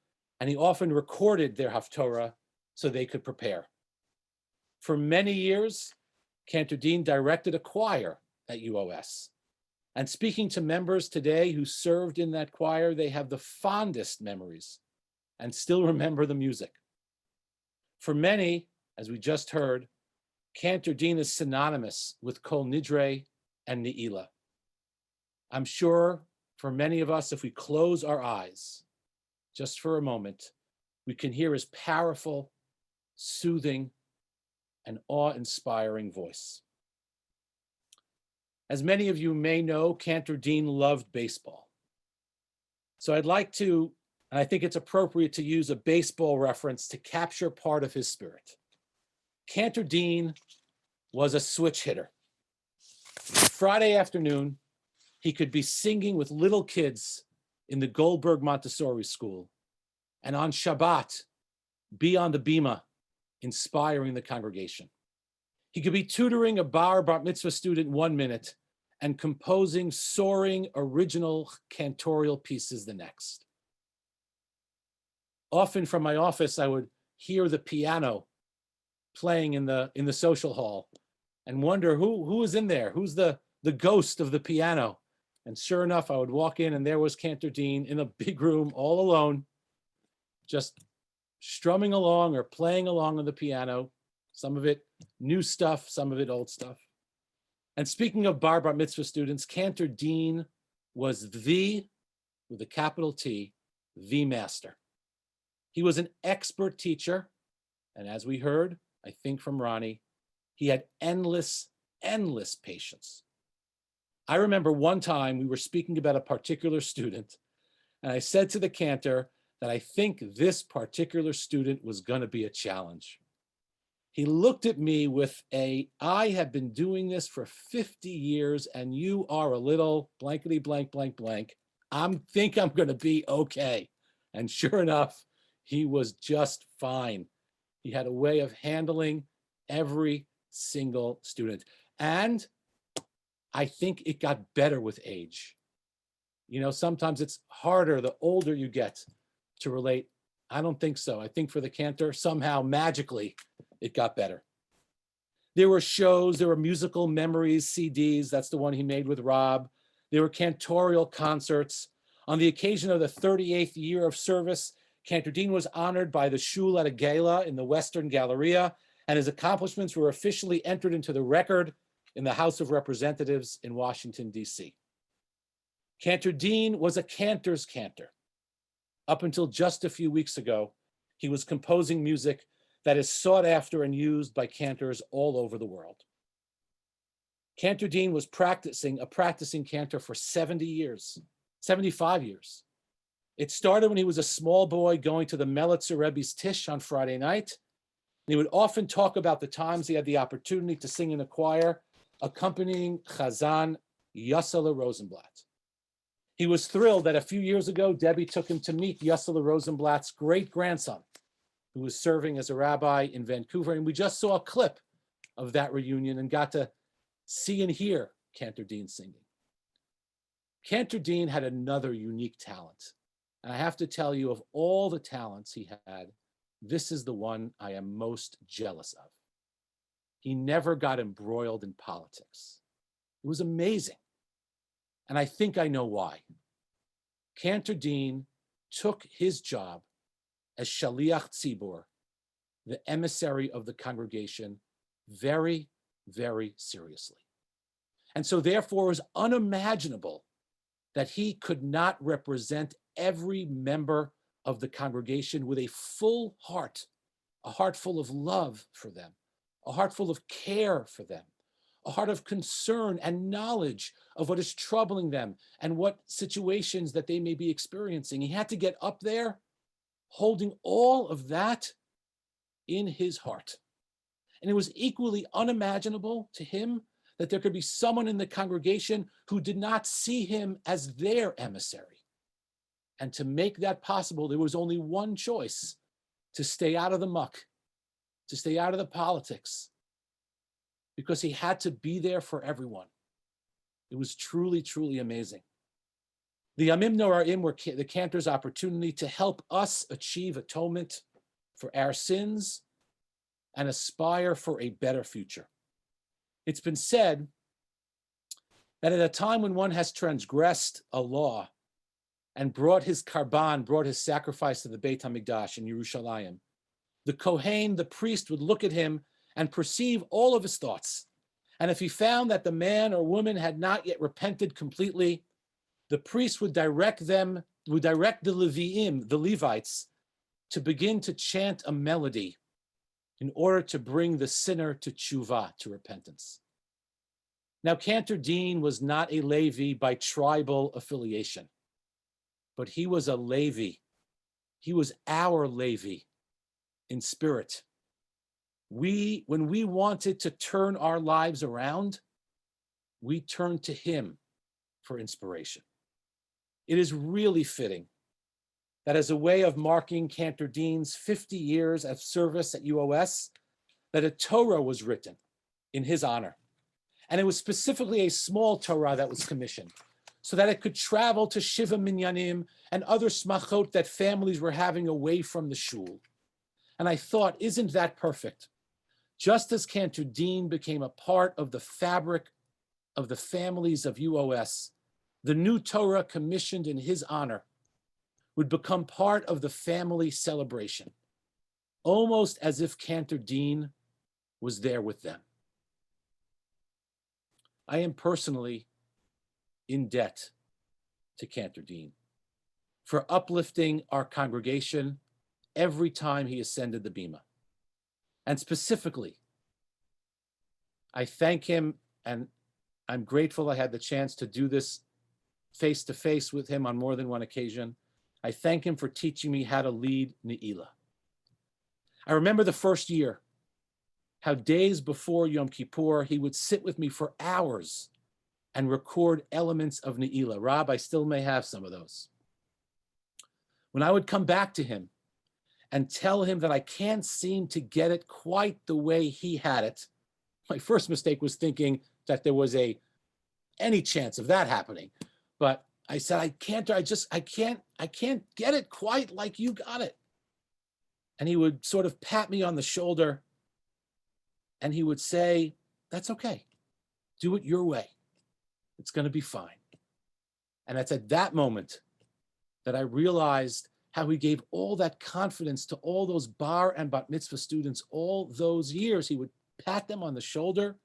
Speaker 4: and he often recorded their Haftorah so they could prepare. For many years, Cantor Dean directed a choir at UOS. And speaking to members today who served in that choir, they have the fondest memories and still remember the music. For many, as we just heard, Cantor Dean is synonymous with Kol Nidre and Ne'ilah. I'm sure for many of us, if we close our eyes just for a moment, we can hear his powerful, soothing, and awe-inspiring voice. As many of you may know, Cantor Dean loved baseball. So I'd like to, and I think it's appropriate to use a baseball reference to capture part of his spirit. Cantor Dean was a switch hitter. Friday afternoon, he could be singing with little kids in the Goldberg Montessori School, and on Shabbat, be on the bima, inspiring the congregation. He could be tutoring a bar mitzvah student 1 minute and composing soaring original cantorial pieces the next. Often from my office, I would hear the piano playing in the social hall and wonder who was in there, who's the ghost of the piano. And sure enough, I would walk in and there was Cantor Dean in a big room all alone, just strumming along or playing along on the piano, some of it new stuff, some of it old stuff. And speaking of bar mitzvah students, Cantor Dean was the, with a capital T, the master. He was an expert teacher, and as we heard, I think from Ronnie, he had endless patience. I remember one time we were speaking about a particular student, and I said to the cantor that I think this particular student was going to be a challenge. He looked at me with I have been doing this for 50 years and you are a little blankety blank, blank, blank. I think I'm going to be okay. And sure enough, he was just fine. He had a way of handling every single student. And I think it got better with age. You know, sometimes it's harder the older you get to relate. I don't think so. I think for the cantor, somehow magically, it got better. There were shows, there were musical memories, CDs. That's the one he made with Rob. There were cantorial concerts. On the occasion of the 38th year of service, Cantor Dean was honored by the shul at a gala in the Western Galleria, and his accomplishments were officially entered into the record in the House of Representatives in Washington, D.C. Cantor Dean was a cantor's cantor. Up until just a few weeks ago, he was composing music that is sought after and used by cantors all over the world. Cantor Dean was a practicing cantor for 70 years, 75 years. It started when he was a small boy going to the Melitzer Rebbe's Tish on Friday night. He would often talk about the times he had the opportunity to sing in a choir, accompanying Chazan Yossele Rosenblatt. He was thrilled that a few years ago, Debbie took him to meet Yossele Rosenblatt's great-grandson, who was serving as a rabbi in Vancouver. And we just saw a clip of that reunion and got to see and hear Cantor Dean singing. Cantor Dean had another unique talent. And I have to tell you, of all the talents he had, this is the one I am most jealous of. He never got embroiled in politics. It was amazing. And I think I know why. Cantor Dean took his job as Shaliach Tzibur, the emissary of the congregation, very, very seriously. And so therefore it was unimaginable that he could not represent every member of the congregation with a full heart, a heart full of love for them, a heart full of care for them, a heart of concern and knowledge of what is troubling them and what situations that they may be experiencing. He had to get up there holding all of that in his heart. And it was equally unimaginable to him that there could be someone in the congregation who did not see him as their emissary. And to make that possible, there was only one choice: to stay out of the muck, to stay out of the politics, because he had to be there for everyone. It was truly, truly amazing. The Yamim Noraim were the Cantor's opportunity to help us achieve atonement for our sins and aspire for a better future. It's been said that at a time when one has transgressed a law and brought his karban, brought his sacrifice to the Beit HaMikdash in Yerushalayim, the Kohen, the priest, would look at him and perceive all of his thoughts. And if he found that the man or woman had not yet repented completely, the priest would direct the Leviim, the Levites, to begin to chant a melody in order to bring the sinner to tshuva, to repentance. Now, Cantor Dean was not a Levi by tribal affiliation, but he was a Levi. He was our Levi in spirit. When we wanted to turn our lives around, we turned to him for inspiration. It is really fitting that as a way of marking Cantor Dean's 50 years of service at UOS, that a Torah was written in his honor. And it was specifically a small Torah that was commissioned so that it could travel to Shiva Minyanim and other smachot that families were having away from the shul. And I thought, isn't that perfect? Just as Cantor Dean became a part of the fabric of the families of UOS, the new Torah commissioned in his honor would become part of the family celebration, almost as if Cantor Dean was there with them. I am personally in debt to Cantor Dean for uplifting our congregation every time he ascended the bima. And specifically, I thank him, and I'm grateful I had the chance to do this face-to-face with him on more than one occasion. I thank him for teaching me how to lead Ne'ilah. I remember the first year, how days before Yom Kippur, he would sit with me for hours and record elements of Ne'ilah. Rob, I still may have some of those. When I would come back to him and tell him that I can't seem to get it quite the way he had it, my first mistake was thinking that there was any chance of that happening. But I said, I can't get it quite like you got it. And he would sort of pat me on the shoulder and he would say, that's okay. Do it your way. It's going to be fine. And it's at that moment that I realized how he gave all that confidence to all those bar and bat mitzvah students all those years. He would pat them on the shoulder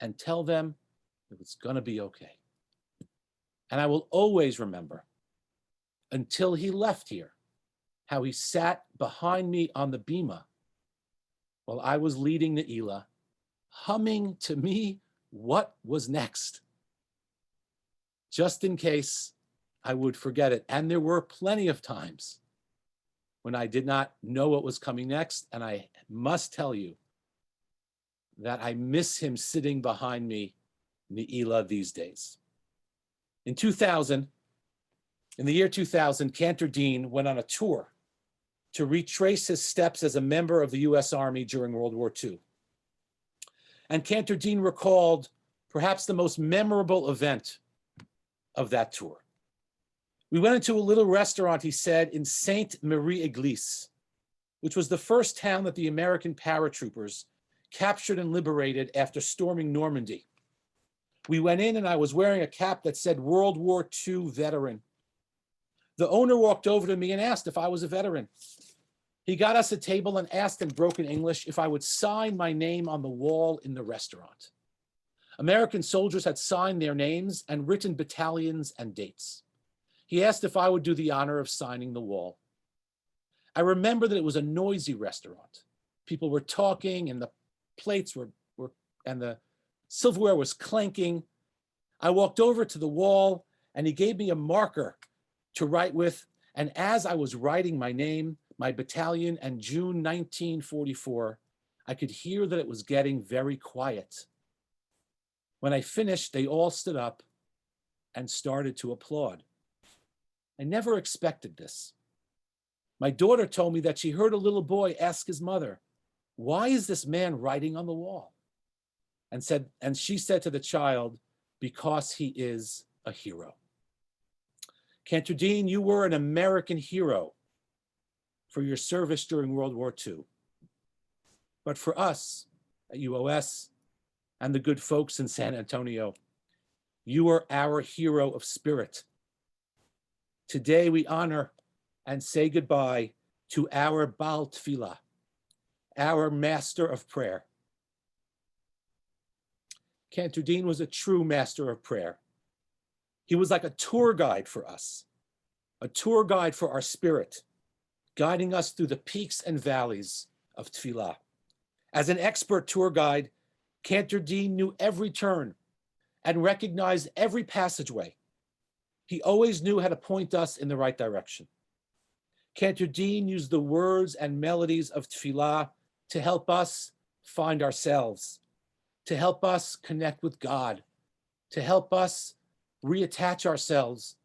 Speaker 4: and tell them that it's going to be okay. And I will always remember, until he left here, how he sat behind me on the bima while I was leading Ne'ilah, humming to me what was next, just in case I would forget it. And there were plenty of times when I did not know what was coming next. And I must tell you that I miss him sitting behind me, Ne'ilah, these days. In the year 2000, Cantor Dean went on a tour to retrace his steps as a member of the US Army during World War II. And Cantor Dean recalled perhaps the most memorable event of that tour. We went into a little restaurant, he said, in Sainte-Marie-Église, which was the first town that the American paratroopers captured and liberated after storming Normandy. We went in and I was wearing a cap that said World War II veteran. The owner walked over to me and asked if I was a veteran. He got us a table and asked in broken English if I would sign my name on the wall in the restaurant. American soldiers had signed their names and written battalions and dates. He asked if I would do the honor of signing the wall. I remember that it was a noisy restaurant. People were talking and the plates were and the silverware was clanking. I walked over to the wall and he gave me a marker to write with. And as I was writing my name, my battalion, and June 1944, I could hear that it was getting very quiet. When I finished, they all stood up and started to applaud. I never expected this. My daughter told me that she heard a little boy ask his mother, "Why is this man writing on the wall?" And she said to the child, "Because he is a hero." Cantor Dean, you were an American hero for your service during World War II. But for us at UOS and the good folks in San Antonio, you are our hero of spirit. Today we honor and say goodbye to our Baal Tefillah, our master of prayer. Cantor Dean was a true master of prayer. He was like a tour guide for us, a tour guide for our spirit, guiding us through the peaks and valleys of Tefillah. As an expert tour guide, Cantor Dean knew every turn and recognized every passageway. He always knew how to point us in the right direction. Cantor Dean used the words and melodies of Tefillah to help us find ourselves, to help us connect with God, to help us reattach ourselves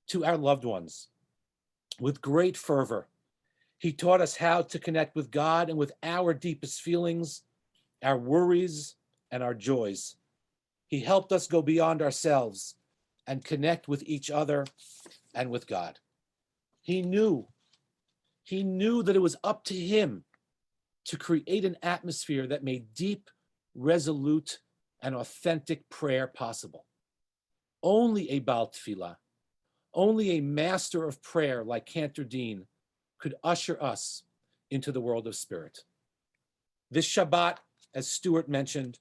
Speaker 4: to our loved ones. With great fervor, he taught us how to connect with God and with our deepest feelings, our worries, and our joys. He helped us go beyond ourselves and connect with each other and with God. He knew that it was up to him to create an atmosphere that made deep, resolute, and authentic prayer possible. Only a Baal Tefillah, only a master of prayer like Cantor Dean could usher us into the world of spirit. This Shabbat, as Stuart mentioned,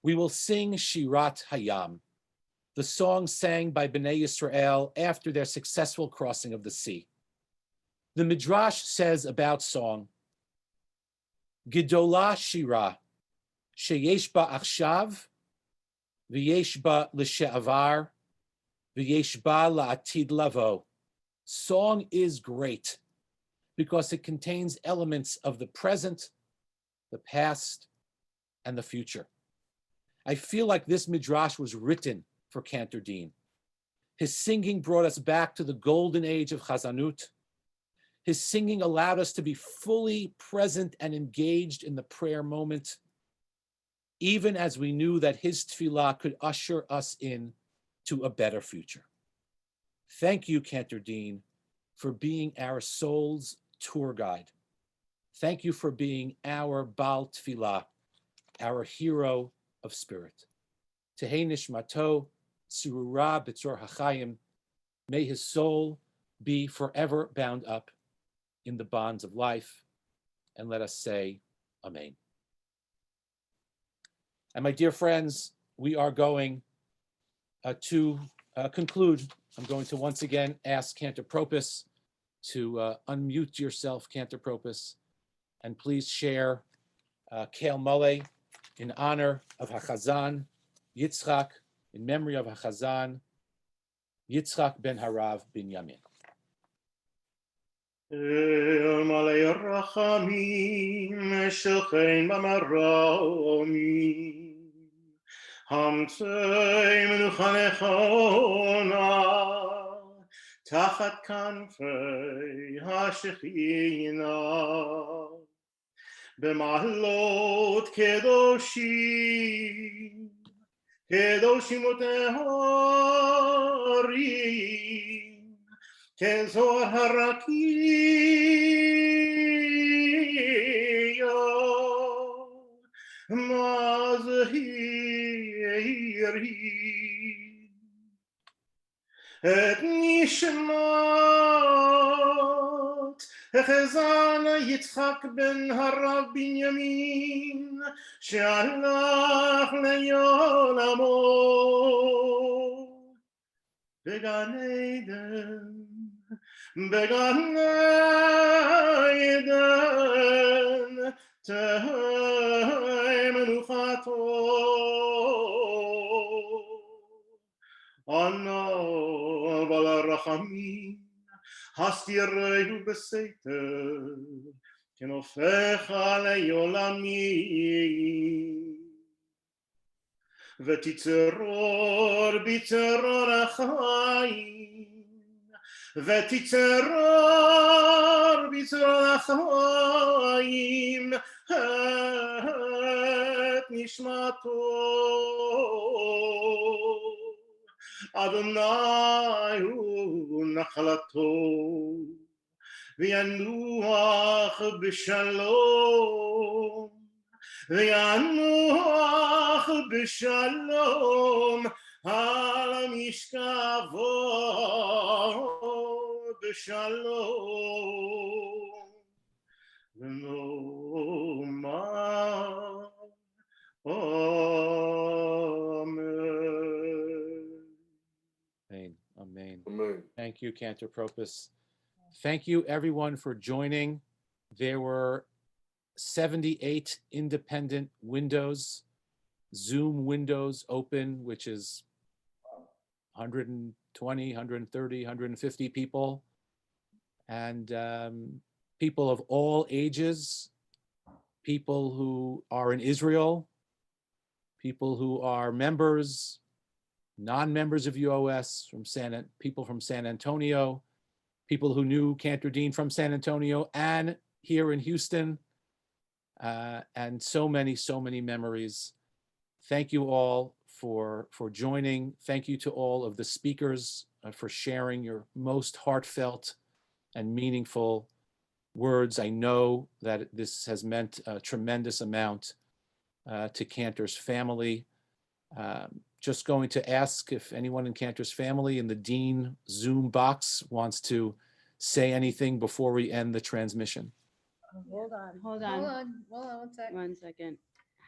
Speaker 4: we will sing Shirat Hayam, the song sang by Bnei Yisrael after their successful crossing of the sea. The Midrash says about song, Gedolah Shira, sheyesh ba achshav, v'yesh ba l'she'avar, v'yesh ba la'atid lavo. Song is great because it contains elements of the present, the past, and the future. I feel like this Midrash was written for Cantor Dean. His singing brought us back to the golden age of Chazanut. His singing allowed us to be fully present and engaged in the prayer moment, even as we knew that his tefillah could usher us in to a better future. Thank you, Cantor Dean, for being our soul's tour guide. Thank you for being our Baal Tefillah, our hero of spirit. Tehei nishmato, tzurura b'tzor hachayim. May his soul be forever bound up in the bonds of life. And let us say, Amen. And my dear friends, we are going to conclude. I'm going to once again ask Cantor Propus to unmute yourself, Cantor Propus, and please share Kael Mole in honor of Hachazan Yitzchak, in memory of Hachazan Yitzchak ben Harav Binyamin.
Speaker 9: El malei rachamim shelchein b'maromim hamtzei menucha nechona tachat kanfei hashechina b'mahalot kedoshim kedoshim utehorim Kezor harakiyo mazhiri et nishmat Chazan Yitzchak ben Harav Binyamin she'alach le'olamo began Eden בגן עדן תהי מנוחתו. ענו ולרחמים הסתירהו בסתר, כנופך לעולמים. ותצרור בצרור החיים, ותצרור בצרור החיים את נשמתו. אדוני הוא נחלתו, וינוח בשלום, וינוח בשלום על משכבו בשלום. ונאמר
Speaker 4: Amen. Amen.
Speaker 8: Amen.
Speaker 4: Thank you, Cantor Propus. Thank you, everyone, for joining. There were 78 independent windows, Zoom windows open, which is 120, 130, 150 people, and people of all ages, people who are in Israel, people who are members, non-members of UOS, people from San Antonio, people who knew Cantor Dean from San Antonio and here in Houston, and so many memories. Thank you all for joining. Thank you to all of the speakers for sharing your most heartfelt and meaningful words. I know that this has meant a tremendous amount to Cantor's family. Just going to ask if anyone in Cantor's family in the Dean Zoom box wants to say anything before we end the transmission.
Speaker 7: Hold on.
Speaker 2: Hold on one sec.
Speaker 14: 1 second.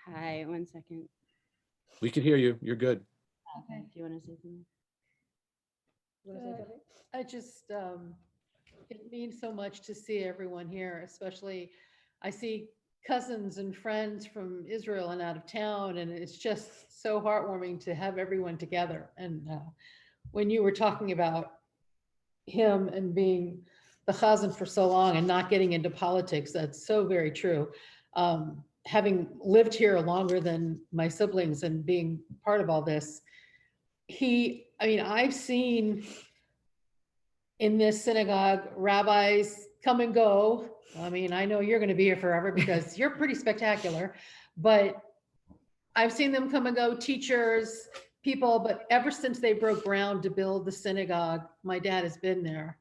Speaker 14: Hi, 1 second.
Speaker 4: We can hear you. You're good.
Speaker 14: Okay. Do you want to say something?
Speaker 2: I just, it means so much to see everyone here, especially I see cousins and friends from Israel and out of town, and it's just so heartwarming to have everyone together. And when you were talking about him and being the chazan for so long and not getting into politics, that's so very true. Having lived here longer than my siblings and being part of all this, I've seen in this synagogue rabbis come and go. I know you're going to be here forever because you're pretty spectacular, but I've seen them come and go, teachers, people, but ever since they broke ground to build the synagogue, my dad has been there.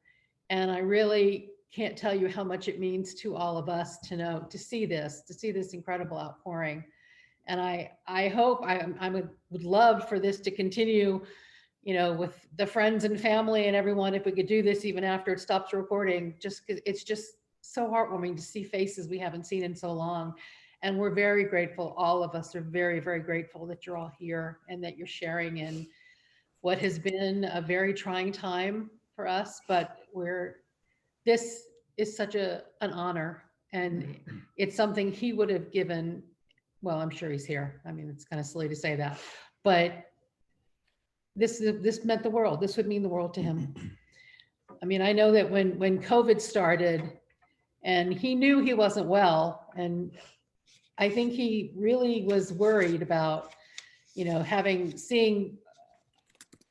Speaker 2: And I really can't tell you how much it means to all of us to see this incredible outpouring. And I hope, I would love for this to continue, with the friends and family and everyone, if we could do this even after it stops recording, just 'cause it's just so heartwarming to see faces we haven't seen in so long. And we're very grateful. All of us are very, very grateful that you're all here and that you're sharing in what has been a very trying time for us, but this is such an honor, and it's something he would have given. Well, I'm sure he's here. It's kind of silly to say that, but this meant the world. This would mean the world to him. I know that when COVID started and he knew he wasn't well, and I think he really was worried about, seeing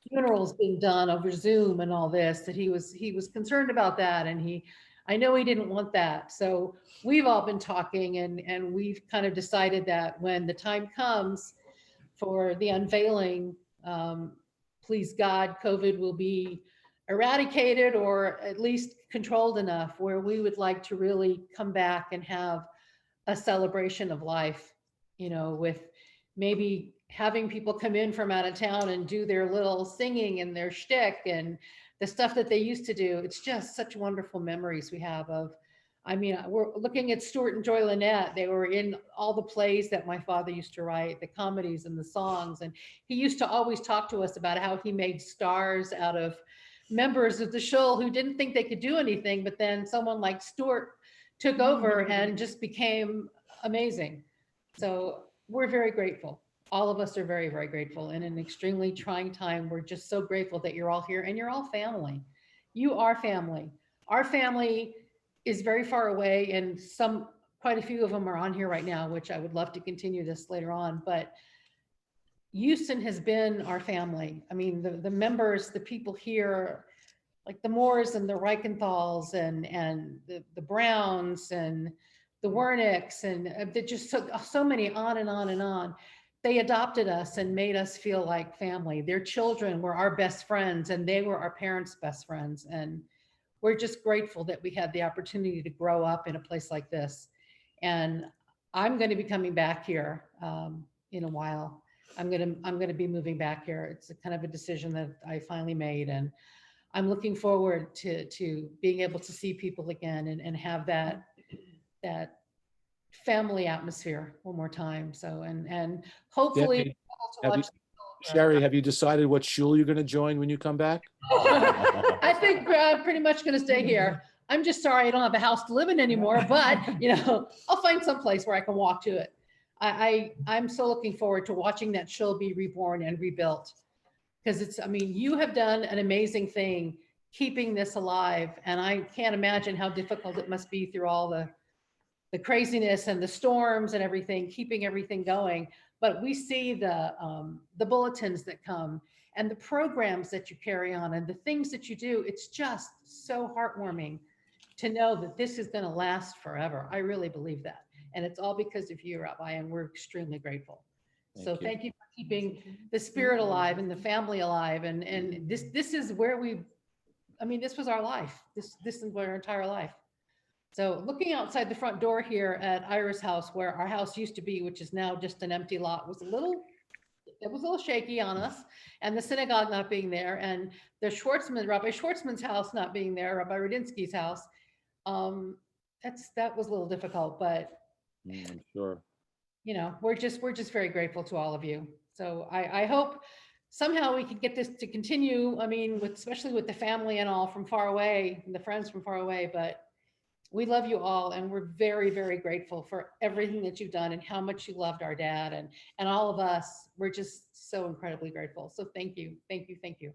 Speaker 2: funerals being done over Zoom and all this, that he was concerned about that. And I know he didn't want that. So we've all been talking, and we've kind of decided that when the time comes for the unveiling, please God, COVID will be eradicated or at least controlled enough where we would like to really come back and have a celebration of life, with maybe having people come in from out of town and do their little singing and their shtick and the stuff that they used to do. It's just such wonderful memories we have of, we're looking at Stuart and Joy Lynette. They were in all the plays that my father used to write, the comedies and the songs. And he used to always talk to us about how he made stars out of members of the show who didn't think they could do anything, but then someone like Stuart took over and just became amazing. So we're very grateful. All of us are very, very grateful. In an extremely trying time, we're just so grateful that you're all here and you're all family. You are family. Our family is very far away, and quite a few of them are on here right now, which I would love to continue this later on. But Houston has been our family. I mean, the members, the people here, like the Moores and the Reichenthal's and the Browns and the Wernicks, and they just took so many on and on and on. They adopted us and made us feel like family. Their children were our best friends, and they were our parents' best friends. And we're just grateful that we had the opportunity to grow up in a place like this. And I'm going to be coming back here in a while. I'm going to be moving back here. It's a kind of a decision that I finally made, and I'm looking forward to being able to see people again and have that family atmosphere one more time. So, and hopefully
Speaker 4: Debbie,
Speaker 2: able to
Speaker 4: have you-
Speaker 2: watch
Speaker 4: Sherry, have you decided what shul you're going to join when you come back?
Speaker 2: I think I'm pretty much going to stay here. I'm just sorry I don't have a house to live in anymore, but I'll find some place where I can walk to it. I'm so looking forward to watching that show be reborn and rebuilt, because you have done an amazing thing keeping this alive, and I can't imagine how difficult it must be through all the craziness and the storms and everything, keeping everything going. But we see the bulletins that come and the programs that you carry on and the things that you do. It's just so heartwarming to know that this is going to last forever. I really believe that. And it's all because of you, Rabbi, and we're extremely grateful. So thank you for keeping the spirit alive and the family alive. And this is where this was our life. This is our entire life. So looking outside the front door here at Ira's house, where our house used to be, which is now just an empty lot, was a little shaky on us, and the synagogue not being there, and the Rabbi Schwartzman's house not being there, Rabbi Rudinsky's house. That was a little difficult, but
Speaker 4: I'm sure.
Speaker 2: we're just very grateful to all of you. So I hope somehow we can get this to continue. Especially with the family and all from far away, and the friends from far away, but we love you all, and we're very, very grateful for everything that you've done and how much you loved our dad and all of us. We're just so incredibly grateful. So thank you, thank you, thank you.